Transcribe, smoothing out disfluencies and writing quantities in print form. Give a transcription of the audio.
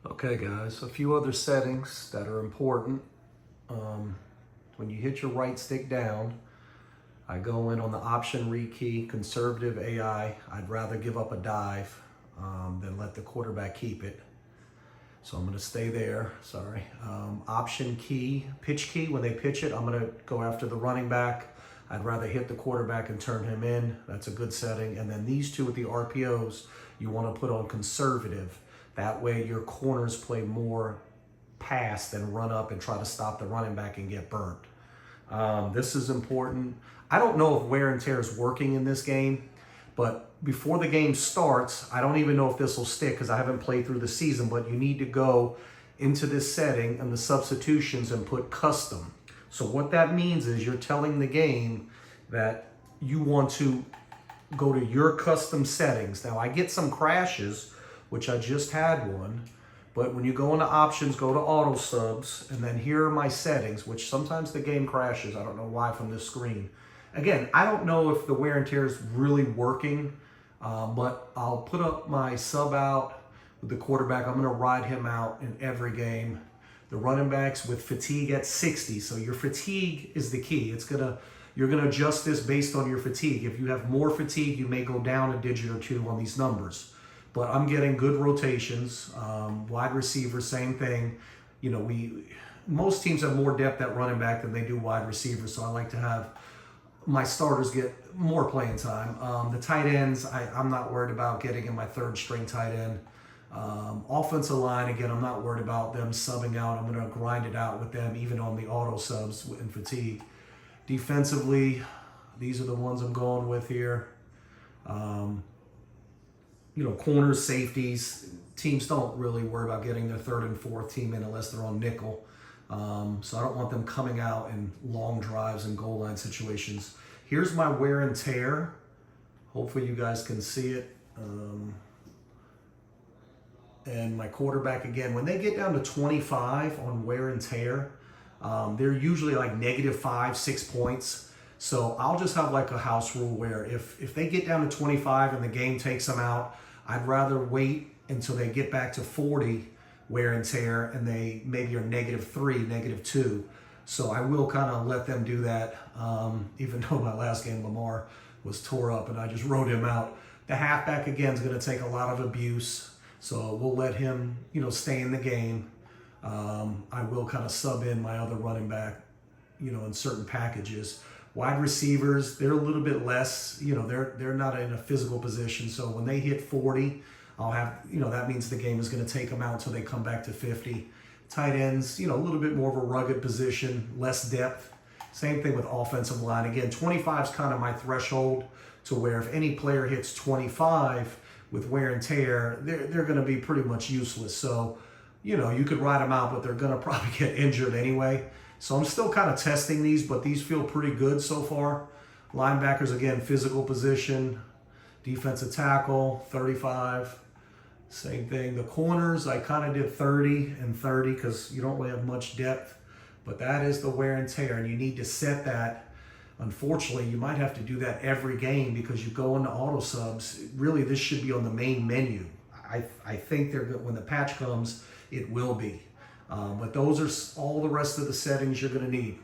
Okay guys, a few other settings that are important. When you hit your right stick down, I go in on the option read key, conservative AI. I'd rather give up a dive than let the quarterback keep it. So I'm gonna stay there, sorry. Option key, pitch key, when they pitch it, I'm gonna go after the running back. I'd rather hit the quarterback and turn him in. That's a good setting. And then these two with the RPOs, you wanna put on conservative. That way your corners play more pass than run up and try to stop the running back and get burnt. This is important. I don't know if wear and tear is working in this game, but before the game starts, I don't even know if this will stick because I haven't played through the season, but you need to go into this setting and the substitutions and put custom. So what that means is you're telling the game that you want to go to your custom settings. Now I get some crashes, which I just had one, but when you go into options, go to auto subs, and then here are my settings, which sometimes the game crashes. I don't know why from this screen. Again, I don't know if the wear and tear is really working, but I'll put up my sub out with the quarterback. I'm gonna ride him out in every game. The running backs with fatigue at 60. So your fatigue is the key. You're gonna adjust this based on your fatigue. If you have more fatigue, you may go down a digit or two on these numbers. But I'm getting good rotations. Wide receiver, same thing. You know, most teams have more depth at running back than they do wide receiver, so I like to have my starters get more playing time. The tight ends, I'm not worried about getting in my third string tight end. Offensive line, again, I'm not worried about them subbing out. I'm going to grind it out with them, even on the auto subs and fatigue. Defensively, these are the ones I'm going with here. Corners, safeties, teams don't really worry about getting their third and fourth team in unless they're on nickel. So I don't want them coming out in long drives and goal line situations. Here's my wear and tear. Hopefully you guys can see it. And my quarterback, again, when they get down to 25 on wear and tear, they're usually like -5, 6 points. So I'll just have like a house rule where if they get down to 25 and the game takes them out, I'd rather wait until they get back to 40 wear and tear and they maybe are -3, -2. So I will kind of let them do that, even though my last game Lamar was tore up and I just wrote him out. The halfback, again, is going to take a lot of abuse. So we'll let him, stay in the game. I will kind of sub in my other running back, in certain packages. Wide receivers, they're a little bit less, they're not in a physical position. So when they hit 40, I'll have, that means the game is going to take them out until they come back to 50. Tight ends, a little bit more of a rugged position, less depth. Same thing with offensive line. Again, 25 is kind of my threshold to where if any player hits 25 with wear and tear, they're going to be pretty much useless. So, you could ride them out, but they're going to probably get injured anyway. So I'm still kind of testing these, but these feel pretty good so far. Linebackers, again, physical position. Defensive tackle, 35. Same thing. The corners, I kind of did 30 and 30 because you don't really have much depth. But that is the wear and tear, and you need to set that. Unfortunately, you might have to do that every game because you go into auto subs. Really, this should be on the main menu. I think they're good. When the patch comes, it will be. But those are all the rest of the settings you're going to need.